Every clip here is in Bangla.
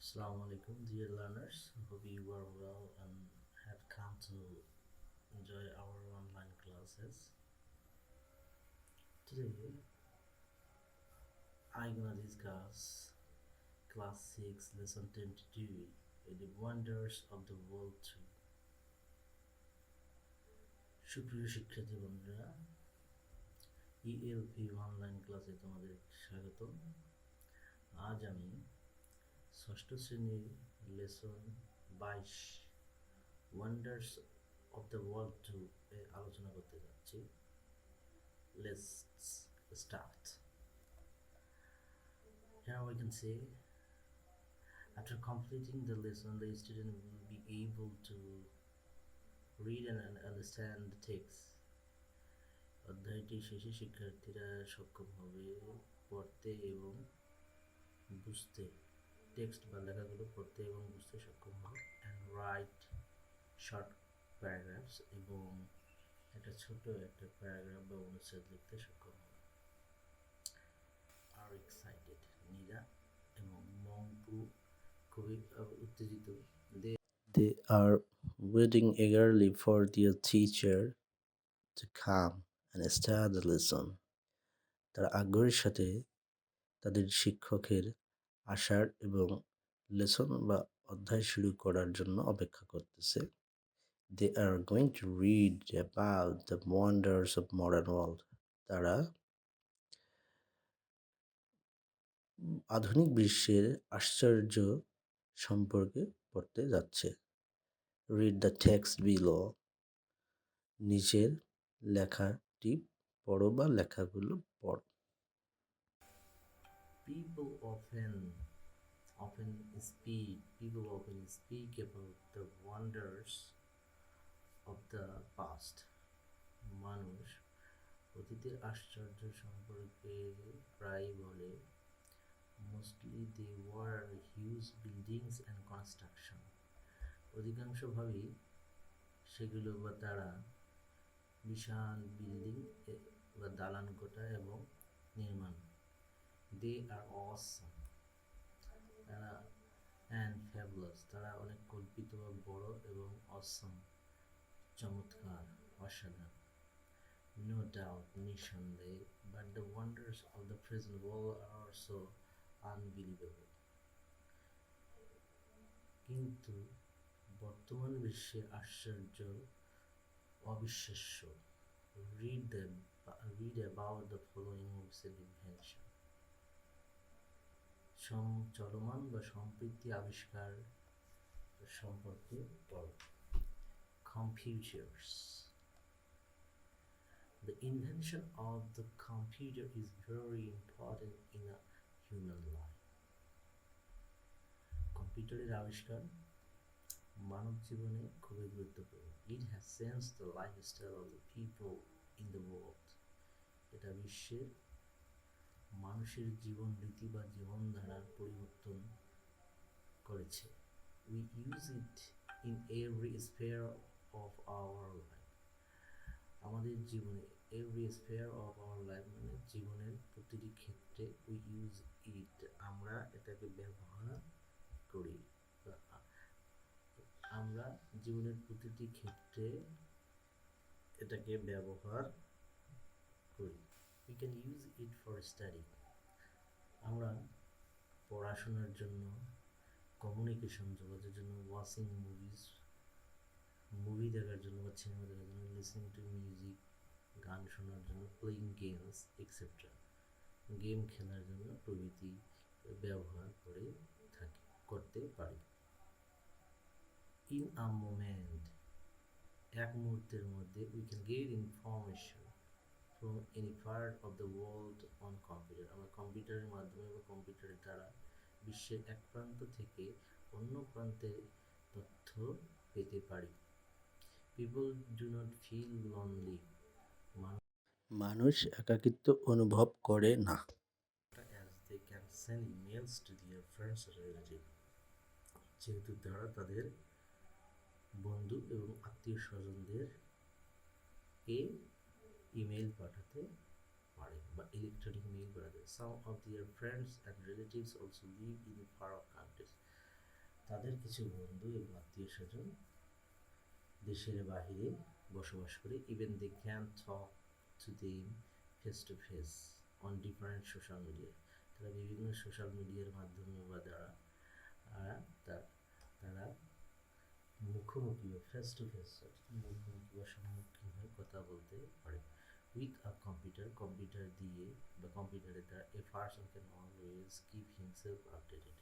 Assalamu alaikum, dear learners. Hope you are well and have come to enjoy our online classes. Today, I'm gonna discuss Class 6, Lesson 22, The Wonders of the World 2. সুপ্রিয় শিক্ষার্থী বন্ধুরা, ELP অনলাইন ক্লাসে তোমাদের স্বাগত। আজ আমি ষষ্ঠ শ্রেণীর lesson 22 wonders of the world 2 এ আলোচনা করতে যাচ্ছি। Let's start. Here we can say, after completing the lesson, the student will be able to read and understand the text. অধ্যায়টি শেষে শিক্ষার্থীরা সক্ষম হবে পড়তে এবং বুঝতে, টেক্সট বা লেখাগুলো পড়তে এবং বুঝতে সক্ষম হবে, and write short paragraphs এবং একটা ছোট একটা প্যারাগ্রাফ বা অনুচ্ছেদ লিখতে সক্ষম হবে। আর এক্সাইটেড, নীরা এবং মংপু খুবই উত্তেজিত। They are waiting eagerly for their teacher to come and start the lesson. তারা আগ্রহের সাথে তাদের শিক্ষকের আসার এবং লেসন বা অধ্যায় শুরু করার জন্য অপেক্ষা করতেছে। They are going to read about the wonders of modern world. তারা আধুনিক বিশ্বের আশ্চর্য সম্পর্কে পড়তে যাচ্ছে। Read the text below. নিচের লেখাটি পড়ো বা লেখাগুলো পড়ো। People often speak about the wonders of the past. মানুষ অতীতের আশ্চর্য সম্পর্কে প্রায় বলে। Mostly they were huge buildings and construction. অধিকাংশভাবেই সেগুলো বা তারা বিশাল বিল্ডিং বা দালান কোঠা এবং নির্মাণ। They are awesome. তারা and fabulous. তারা অনেক কল্পিত বা বড় এবং awesome, চমৎকার, অসাধারণ। No doubt, নিঃসন্দেহে, but the wonders of the present world are also unbelievable. কিন্তু বর্তমান বিশ্বের আশ্চর্য অবিশ্বাস্য। Read about the following recent invention. চলমান বা সম্প্রতি আবিষ্কার সম্পর্কে পড়ো। Computers. The invention of the computer is very important in a human life. কম্পিউটারের আবিষ্কার মানব জীবনে খুবই গুরুত্বপূর্ণ। It has changed the lifestyle of the people in the world. এটা বিশ্বের মানুষের জীবন রীতি বা জীবনধারার পরিবর্তন করেছে। We use it in every sphere of our life. আমাদের জীবনে every sphere of our life মানে জীবনের প্রতিটি ক্ষেত্রে we use it, আমরা এটাকে ব্যবহার করি। আমরা জীবনের প্রতিটি ক্ষেত্রে এটাকে ব্যবহার করি। We can use it for study. আমরা পড়াশোনার জন্য, কমিউনিকেশন যোগাযোগের জন্য, ওয়াচিং মুভি দেখার জন্য বা সিনেমা দেখার জন্য, লিসনিং টু মিউজিক, গান শোনার জন্য, প্লেইং গেমস এক্সেট্রা, গেম খেলার জন্য প্রভৃতি ব্যবহার করতে পারি। In a moment, এক মুহূর্তের মধ্যে we can get information from any part of the world on computer. আমরা কম্পিউটারের মাধ্যমে বা কম্পিউটারের দ্বারা বিশ্বের এক প্রান্ত থেকে অন্য প্রান্তে তথ্য পেতে পারি। People do not feel lonely. মানুষ একাকিত্ব অনুভব করে না। As they can send emails to their friends or relatives. যেহেতু তারা তাদের বন্ধু এবং আত্মীয় স্বজনদের ইমেল পাঠাতে পারে বা ইলেকট্রনিক মেইল পাঠাতে। Some of their friends and relatives also live in far off countries. তাদের কিছু বন্ধু এবং আত্মীয় স্বজন দেশের বাহিরে বসবাস করে, even they can talk to them face to face on different social media. তারা বিভিন্ন সোশ্যাল মিডিয়ার মাধ্যমে বা দ্বারা তারা মুখোমুখি বা ফেস টু ফেস মুখোমুখি বা সম্মুখীন হয়ে কথা বলতে পারে। উইথ আ কম্পিউটার দিয়ে বা কম্পিউটারের দ্বারা a person can always keep himself updated.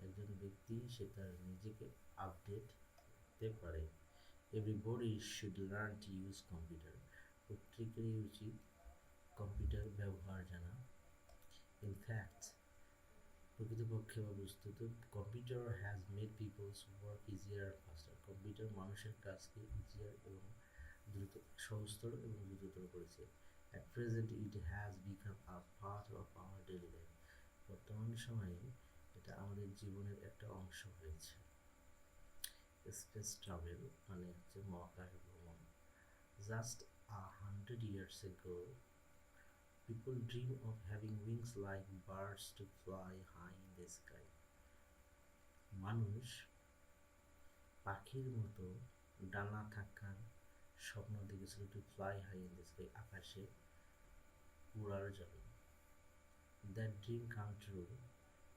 একজন ব্যক্তি সে তার নিজেকে আপডেট করতে পারে। Everybody should learn to use computer. প্রত্যেকেরই উচিত কম্পিউটার ব্যবহার জানা। ইনফ্যাক্ট প্রকৃতপক্ষে বা বস্তুত computer has made peoples work easier faster. Computer মানুষের কাজকে ইজিয়ার এবং দ্রুত সহজতর এবং দ্রুততর করেছে। At present it has become a part of our daily life. বর্তমান সময়ে এটা আমাদের জীবনের একটা অংশ হয়েছে। স্পেস ট্রাভেল মানে হচ্ছে মহাকাশ ভ্রমণ। Just 100 years ago people dream of having wings like birds to fly high in the sky. মানুষ পাখির মতো ডানা থাকার স্বপ্ন দেখেছিল, to fly high in the sky, আকাশে উড়ার জন্য। দ্যাট ড্রিম কাম ট্রু,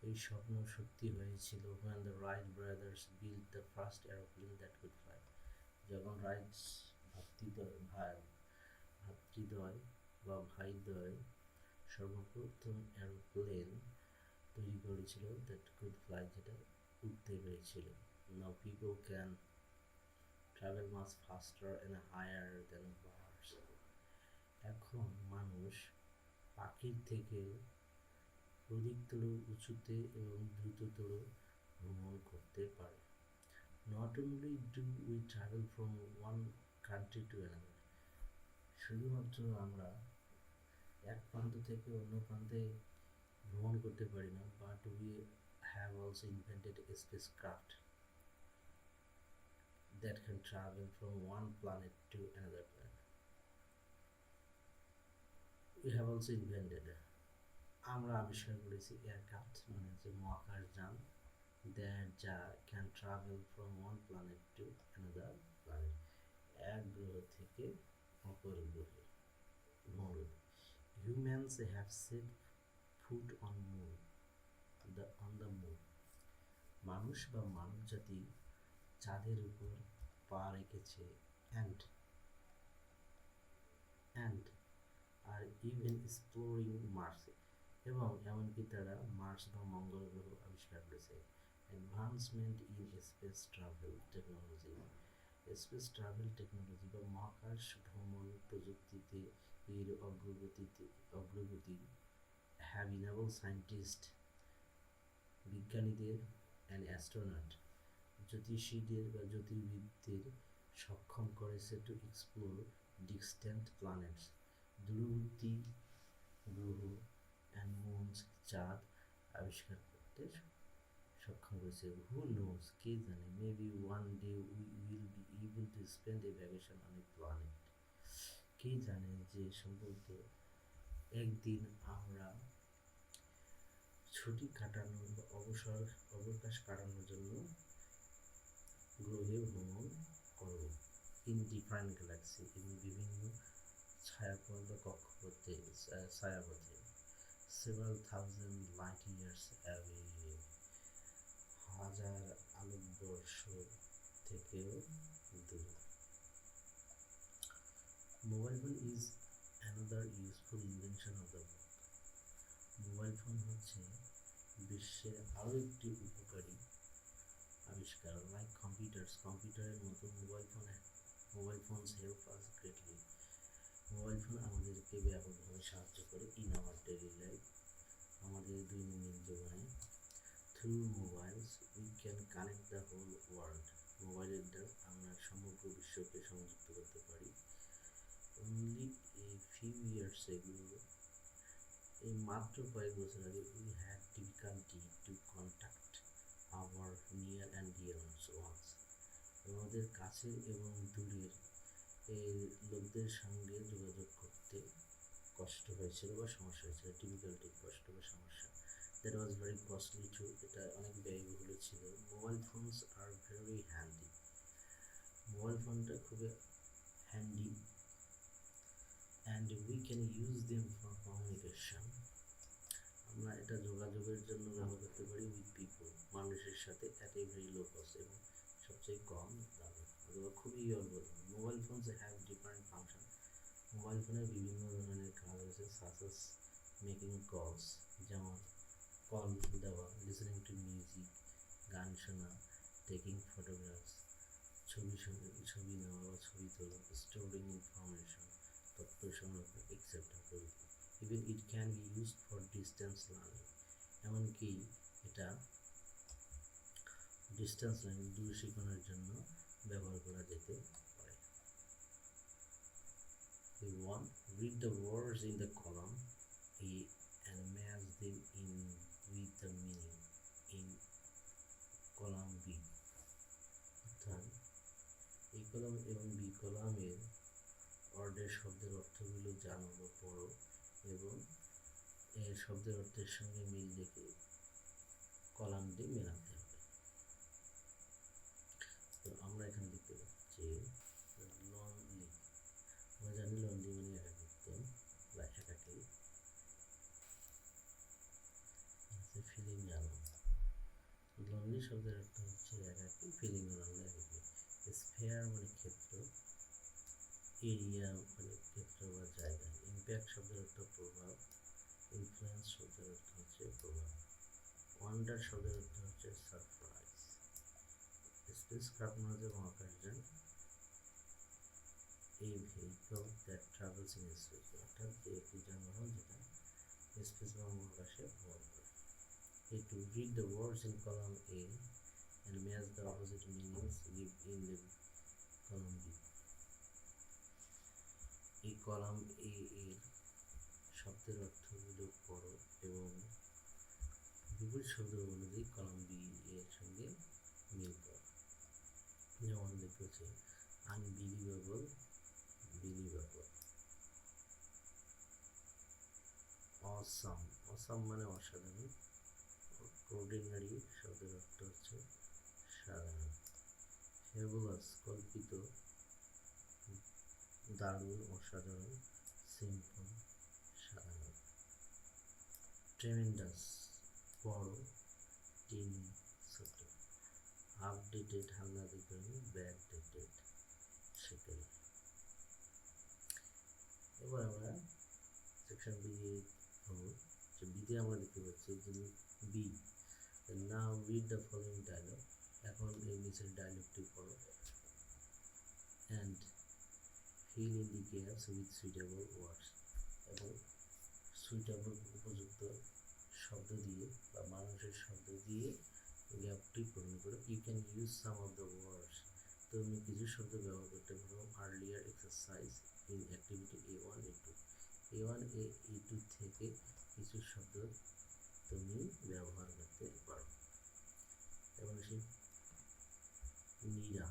এই স্বপ্ন সত্যি হয়েছিল when the Wright brothers built the first aeroplane that could fly। যখন রাইটস ভাতৃদ্বয় বা ভাইদ্বয় সর্বপ্রথম এরোপ্লেন তৈরি করেছিল, দ্যাট কুড ফ্লাই, যেটা উঠতে পেরেছিল। Now people can travel much faster and higher than birds. এখন মানুষ পাখির থেকে অধিকতর উঁচুতে এবং দ্রুততর ভ্রমণ করতে পারে। Not only do we travel from one country to another, শুধুমাত্র আমরা এক প্রান্ত থেকে অন্য প্রান্তে ভ্রমণ করতে পারি না, but we have also invented A spacecraft that can travel from one planet to another planet. We have also invented, আমরা আবিষ্কার করেছি এয়ারক্রাফট মানে হচ্ছে মহাকাশযান, দ্যাট যা can travel from one planet to another planet, এক গ্রহ থেকে অপর গ্রহে ভ্রমণ। Humans have set foot on the moon. মানুষ বা মানব জাতি চাঁদের উপর পা রেখেছে। and আর ইভেন এক্সপ্লোরিং মার্স, এবং এমনকি তারা মার্স বা মঙ্গল গ্রহ আবিষ্কার করেছে। Advancement in space travel technology, space travel technology বা মহাকাশ ভ্রমণ প্রযুক্তিতে এর অগ্রগতি হ্যাভ ইনেবল সায়েন্টিস্ট, বিজ্ঞানীদের অ্যান্ড অ্যাস্ট্রোনট, জ্যোতিষীদের বা জ্যোতির্বিদদের সক্ষম করেছে টু এক্সপ্লোর ডিস্ট্যান্ট প্ল্যানেটস, দূরবর্তী গ্রহ অ্যান্ড মুনস, চাঁদ আবিষ্কার করতে সক্ষম করেছে। হু নোজ, কে জানে, maybe one day we will be able to spend a vacation on a planet. কে জানে যে সম্ভবত একদিন আমরা ছুটি কাটানোর বা অবকাশ কাটানোর জন্য গ্রহে ভ্রমণ করব। ইন ডিফারেন্ট গ্যালাক্সি, এবং বিভিন্ন ছায়াপথ বা কক্ষপথে ছায়াপথে। Several thousand light years away, হাজার আলোকবর্ষ থেকেও দূরে। Mobile phone is another useful invention of the world. Mobile phone হচ্ছে বিশ্বের আরও একটি উপকারী আবিষ্কার। লাইক কম্পিউটারের মতো mobile phones help us greatly. মোবাইল ফোন আমাদেরকে ব্যাপকভাবে সাহায্য করে ইন আওয়ার ডেইলি লাইফ, আমাদের দৈনন্দিন জীবনে। Through mobiles we can connect the whole world. মোবাইলের দ্বারা আমরা সমগ্র বিশ্বকে সংযুক্ত করতে পারি। Only a few years ago, এই মাত্র কয়েক বছর আগে, we had difficulty to contact our near and dear ones. আমাদের কাছের এবং দূরের লোকদের সঙ্গে যোগাযোগ করতে কষ্ট হয়েছিল বা সমস্যা হয়েছিল। ডিফিকাল্টি, কষ্ট বা সমস্যা। That was very costly to, এটা অনেক ব্যয়বহুল ছিল। mobile phones are very handy. Mobile phone খুবই handy and we can use them for communication. আমরা এটা যোগাযোগের জন্য ব্যবহার করতে পারি with people, মানুষের সাথে at a very low cost এবং সবচেয়ে কম দামে অথবা খুবই অল্প দামে। Mobile phones have different function. Mobile ফোনের বিভিন্ন ধরনের কাজ আছে such as মেকিং কলস, যেমন কল দেওয়া, লিসেনিং টু মিউজিক, গান শোনা, টেকিং ফটোগ্রাফস, ছবি নেওয়া বা ছবি তোলা, স্টোরিং ইনফরমেশন, তথ্য সংরক্ষণ এক্সেট্রা প্রভৃতি। Even it can be used for distance learning, এমনকি এটা ডিস্টেন্স লার্নিং দূর শিক্ষণের জন্য ব্যবহার করা যেতে পারে। One, read the words in the column A and match them in with the meaning in column B. অর্থাৎ এই কলাম এবং বি কলামের ওয়ার্ডের শব্দের অর্থগুলো জানো বা পড়ো এবং এর শব্দের অর্থের সঙ্গে মিল রেখে কলাম দিয়ে মেলাতে হবে। তো আমরা এখানে দেখতে পাচ্ছি লনলি, আমরা জানি লনলি মানে একাকিত্ব বা একাকী। ফিলিং জানো, লনলি শব্দের অর্থ হচ্ছে একাকী, ফিলিং জানো একাকী। স্ফেয়ার মানে ক্ষেত্র, এরিয়া মানে ক্ষেত্র বা জায়গা। ইম্প্যাক্ট শব্দের অর্থ প্রভাব, ইনফ্লুয়েন্স শব্দের অর্থ হচ্ছে প্রভাব। ওয়ান্ডার শব্দের অর্থ হচ্ছে সারপ্রাইজ। স্পেসক্রাফট মানে হচ্ছে মহাকাশযান। এই vehicle that travels in space, অর্থাৎ একটি যানবাহন যেটা স্পেস বা মহাকাশে ভ্রমণ করে। To read the words in column A and match the opposite meanings in the column B. এই কলাম A এর শব্দের অর্থগুলো পড়ো এবং বিপরীত শব্দ অনুযায়ী কলাম B এর সঙ্গে মিল করো। যেমন দেখতে পাচ্ছি আনবিলিভেবল, বিলিভেবল। অসাম, অসাম মানে অসাধারণ। অর্ডিনারি শব্দের অর্থ হচ্ছে সাধারণ। ফেবুলাস কল্পিত, দারুণ, অসাধারণ। সিম্পল সাধারণ। ট্রেমেন্ডাস বড়, টিনি ছোট। আপডেটেড হালনাদিকরণ, ব্যাকডেটেড সেকেন্ড। এবার আমরা সেকশন বি হব, যে বিতে আমরা দেখতে পাচ্ছি যে B. Now read the following dialogue, এখন এই নিচের ডায়লগটি পড়ো and fill in the gaps with suitable words, এবং সুইটেবল উপযুক্ত শব্দ দিয়ে বা মানুষের শব্দ দিয়ে গ্যাপটি পূরণ করো। You can use some of the words, তুমি কিছু শব্দ ব্যবহার করতে পারো earlier exercise in activity A1 A2। A1 A2 থেকে কিছু শব্দ তুমি ব্যবহার করতে পারো। এবং আসি Neera,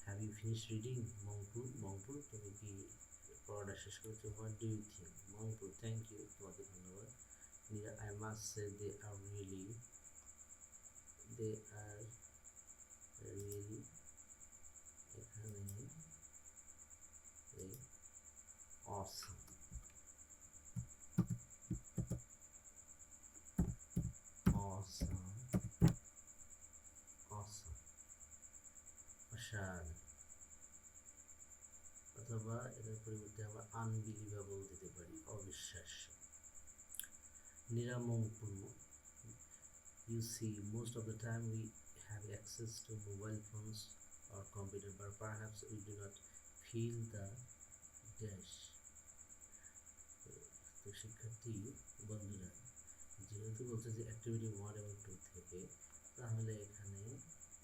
have you finish reading? Mongpur, Mongpur তুমি কি পড়াটা শেষ করেছো? What do you think? Mongpur, thank you, তোমাকে ধন্যবাদ। Neera, I must say they are really এখানে এই অসম, অসম, অসম, অসাধারণ। অথবা এটার পরিবর্তে আমরা আনবিলিভেবল দিতে পারি, অবিশ্বাস্য। নিরামংপুর, you see, most of the time we have access to mobile phones or computer, but perhaps we do not feel the dash. তো শিক্ষার্থী বন্ধুরা, যেহেতু বলছে যে অ্যাক্টিভিটি 1 এবং 2 থেকে, তাহলে এখানে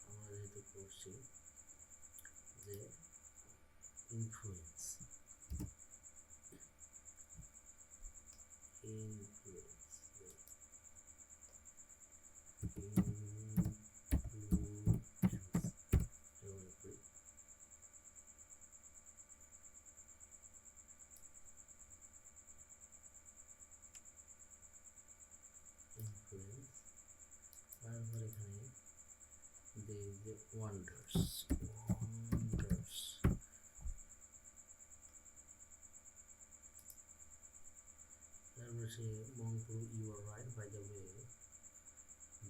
আমরা যেহেতু পড়ছি যে influence, there is the wonders. Let say, Mongpur, you are right. By the way,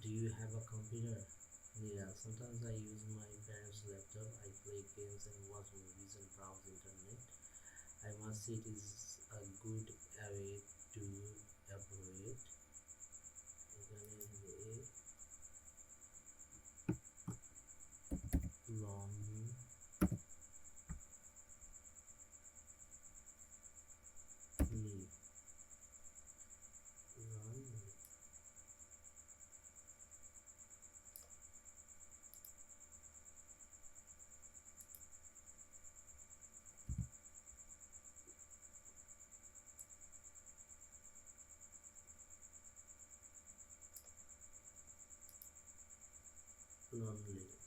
do you have a computer? Yeah, sometimes I use my parents' laptop. I play games and watch movies and browse internet. I must say it is a good way to avoid lonely. Loneliness.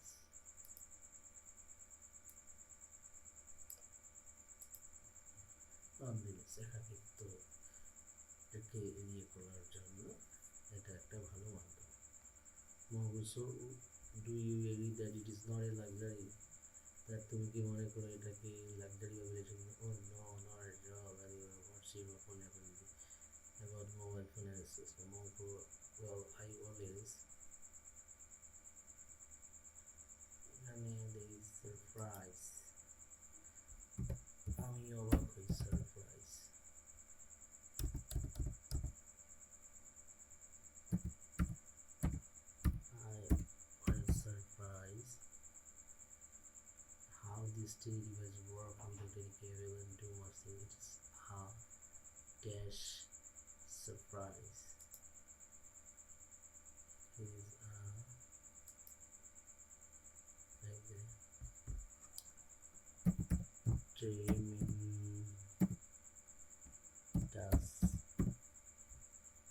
Loneliness, একাকিত্ব একে এড়িয়ে চলার জন্য এটা একটা ভালো মাধ্যম। So, do you agree that it is not a luxury? That তুমি কি মনে করো এটাকে লাক্সারি ভাবে? Oh no, not at all. What's your opinion about mobile phone access? Well, I always there is surprise. আমি অবাক হই, surprise. I was surprised how this device work without any cable and too much thing. It is a dash surprise. It is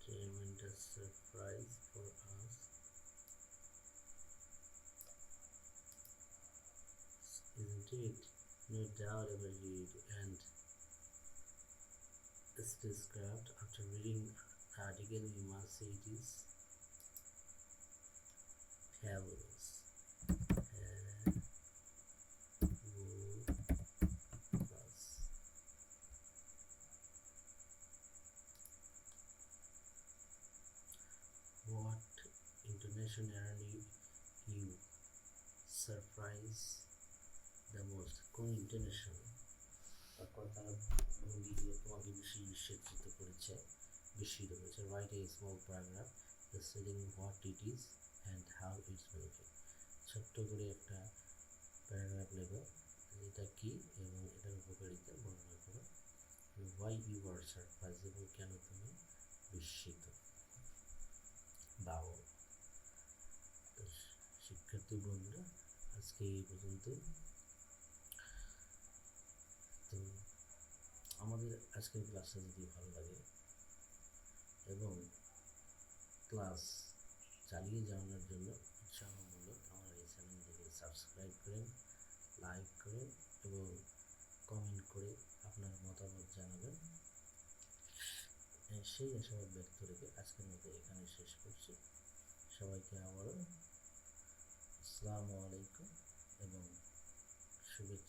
tremendous surprise for us, isn't it? No doubt about it. And spacecraft, after reading the article, we must say it is fabulous. What international airline you surprise the most? কোন ইন্টারন্যাশনাল কথা ভঙ্গিগুলো তোমাকে বেশি বিস্মিত করেছে? Write a small paragraph explaining what it is and how it's benefit. ছোট্ট করে একটা প্যারাগ্রাফ লেখো, এটা কি এবং এটার উপকারিতা বর্ণনা করো। why you are surprised, এবং কেন তুমি বিস্মিত। বাও। শিক্ষার্থী বন্ধুরা, আজকে এই পর্যন্তই। তো আমাদের আজকের ক্লাসটা যদি ভালো লাগে এবং ক্লাস চালিয়ে যাওয়ার জন্য উৎসাহমূলক আমার এই চ্যানেলটিকে সাবস্ক্রাইব করেন, লাইক করেন এবং কমেন্ট করে আপনার মতামত জানাবেন। সেই আশাবাদ ব্যক্ত রেখে আজকের মতো এখানে শেষ করছি। সবাইকে আবারও আসসালামু আলাইকুম এবং শুভেচ্ছা।